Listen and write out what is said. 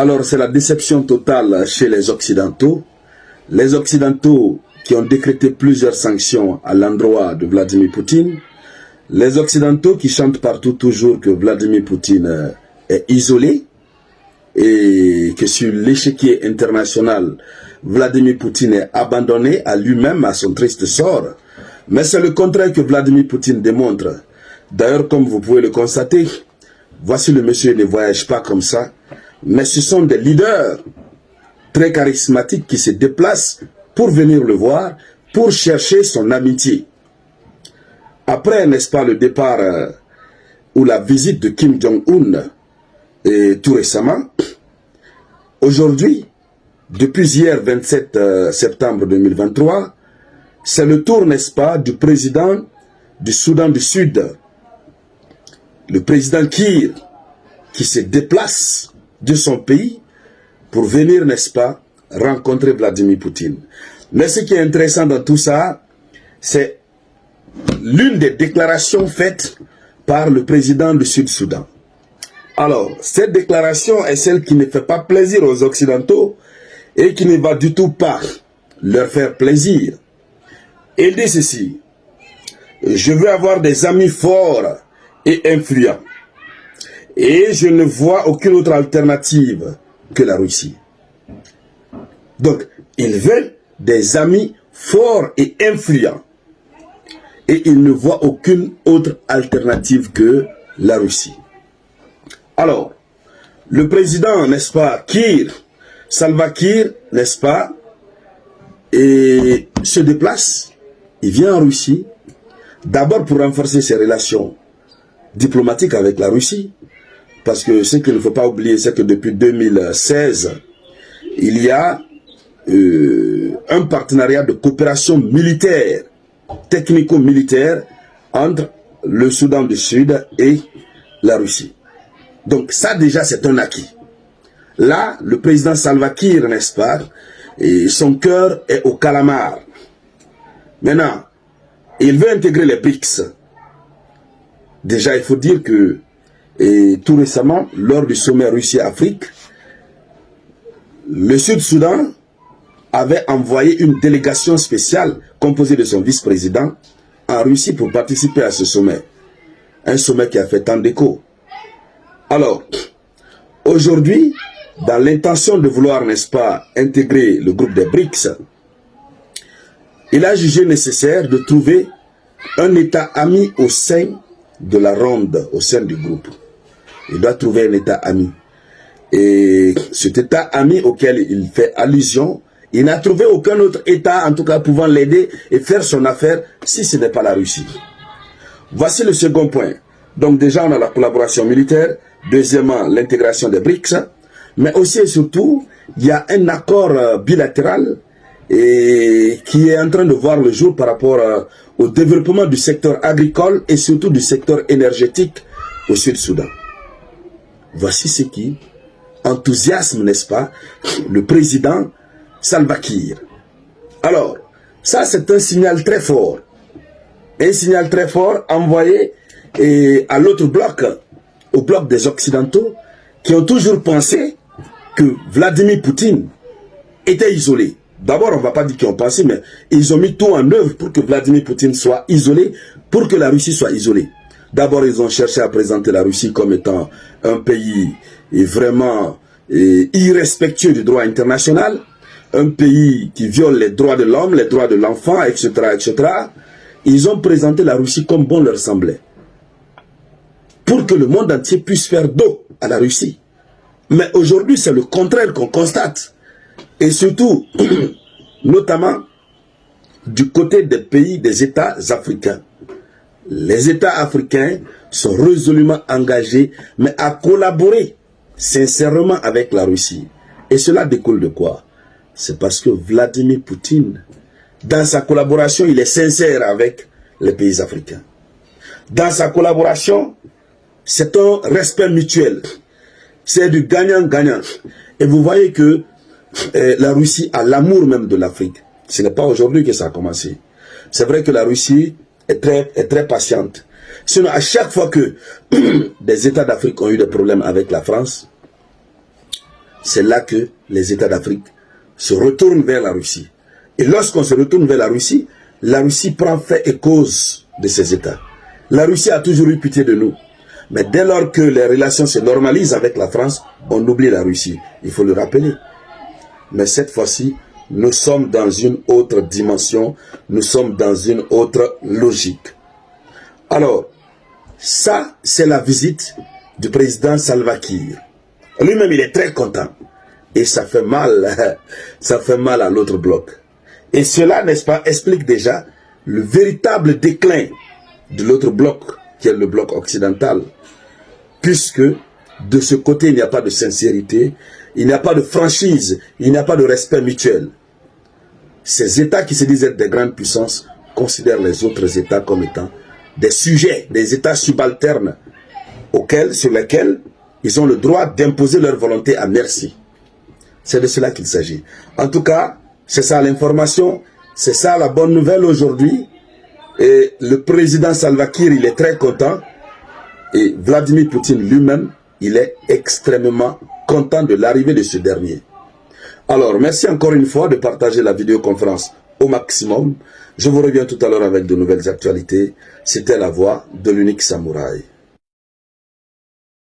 Alors, c'est la déception totale chez les Occidentaux. Les Occidentaux qui ont décrété plusieurs sanctions à l'endroit de Vladimir Poutine. Les Occidentaux qui chantent partout toujours que Vladimir Poutine est isolé et que sur l'échiquier international, Vladimir Poutine est abandonné à lui-même, à son triste sort. Mais c'est le contraire que Vladimir Poutine démontre. D'ailleurs, comme vous pouvez le constater, voici le monsieur ne voyage pas comme ça, mais ce sont des leaders très charismatiques qui se déplacent pour venir le voir, pour chercher son amitié. Après, n'est-ce pas, le départ ou la visite de Kim Jong-un tout récemment, aujourd'hui, depuis hier 27 septembre 2023, c'est le tour, n'est-ce pas, du président du Soudan du Sud, le président Kiir, qui se déplace de son pays pour venir, n'est-ce pas, rencontrer Vladimir Poutine. Mais ce qui est intéressant dans tout ça, c'est l'une des déclarations faites par le président du Sud-Soudan. Alors, cette déclaration est celle qui ne fait pas plaisir aux Occidentaux et qui ne va du tout pas leur faire plaisir. Il dit ceci: je veux avoir des amis forts et influents. Et je ne vois aucune autre alternative que la Russie. Donc, il veut des amis forts et influents. Et il ne voit aucune autre alternative que la Russie. Alors, le président, n'est-ce pas, Salva Kiir, n'est-ce pas, et se déplace, il vient en Russie, d'abord pour renforcer ses relations diplomatiques avec la Russie, parce que ce qu'il ne faut pas oublier, c'est que depuis 2016, il y a un partenariat de coopération militaire, technico-militaire, entre le Soudan du Sud et la Russie. Donc ça déjà c'est un acquis. Là, le président Salva Kiir, n'est-ce pas, et son cœur est au calamar. Maintenant, il veut intégrer les BRICS. Déjà, il faut dire que tout récemment, lors du sommet Russie-Afrique, le Sud-Soudan avait envoyé une délégation spéciale composée de son vice-président en Russie pour participer à ce sommet. Un sommet qui a fait tant d'écho. Alors, aujourd'hui, dans l'intention de vouloir, n'est-ce pas, intégrer le groupe des BRICS, il a jugé nécessaire de trouver un État ami au sein de la ronde, au sein du groupe. Il doit trouver un État ami. Et cet État ami auquel il fait allusion, il n'a trouvé aucun autre État, en tout cas, pouvant l'aider et faire son affaire, si ce n'est pas la Russie. Voici le second point. Donc déjà, on a la collaboration militaire. Deuxièmement, l'intégration des BRICS. Mais aussi et surtout, il y a un accord bilatéral qui est en train de voir le jour par rapport au développement du secteur agricole et surtout du secteur énergétique au Sud-Soudan. Voici ce qui enthousiasme, n'est-ce pas, le président Salva Kiir. Alors, ça c'est un signal très fort. Un signal très fort envoyé à l'autre bloc, au bloc des Occidentaux, qui ont toujours pensé que Vladimir Poutine était isolé. D'abord, on ne va pas dire qu'ils ont pensé, mais ils ont mis tout en œuvre pour que Vladimir Poutine soit isolé, pour que la Russie soit isolée. D'abord, ils ont cherché à présenter la Russie comme étant un pays vraiment irrespectueux du droit international, un pays qui viole les droits de l'homme, les droits de l'enfant, etc., etc. Ils ont présenté la Russie comme bon leur semblait, pour que le monde entier puisse faire dos à la Russie. Mais aujourd'hui, c'est le contraire qu'on constate. Et surtout, notamment, du côté des pays, des États africains. Les États africains sont résolument engagés, mais à collaborer sincèrement avec la Russie. Et cela découle de quoi? C'est parce que Vladimir Poutine, dans sa collaboration, il est sincère avec les pays africains. Dans sa collaboration, c'est un respect mutuel. C'est du gagnant-gagnant. Et vous voyez que la Russie a l'amour même de l'Afrique. Ce n'est pas aujourd'hui que ça a commencé. C'est vrai que la Russie est très patiente. Sinon, à chaque fois que des États d'Afrique ont eu des problèmes avec la France, c'est là que les États d'Afrique se retournent vers la Russie. Et lorsqu'on se retourne vers la Russie prend fait et cause de ces États. La Russie a toujours eu pitié de nous. Mais dès lors que les relations se normalisent avec la France, on oublie la Russie. Il faut le rappeler. Mais cette fois-ci, nous sommes dans une autre dimension, nous sommes dans une autre logique. Alors, ça, c'est la visite du président Salva Kiir. Lui-même, il est très content. Et ça fait mal, ça fait mal à l'autre bloc. Et cela, n'est-ce pas, explique déjà le véritable déclin de l'autre bloc, qui est le bloc occidental. Puisque de ce côté, il n'y a pas de sincérité, il n'y a pas de franchise, il n'y a pas de respect mutuel. Ces États qui se disent être des grandes puissances considèrent les autres États comme étant des sujets, des États subalternes sur lesquels ils ont le droit d'imposer leur volonté à merci. C'est de cela qu'il s'agit. En tout cas, c'est ça l'information, c'est ça la bonne nouvelle aujourd'hui. Et le président Salva Kiir, il est très content. Et Vladimir Poutine lui-même, il est extrêmement content de l'arrivée de ce dernier. Alors, merci encore une fois de partager la vidéoconférence au maximum. Je vous reviens tout à l'heure avec de nouvelles actualités. C'était la voix de l'unique samouraï.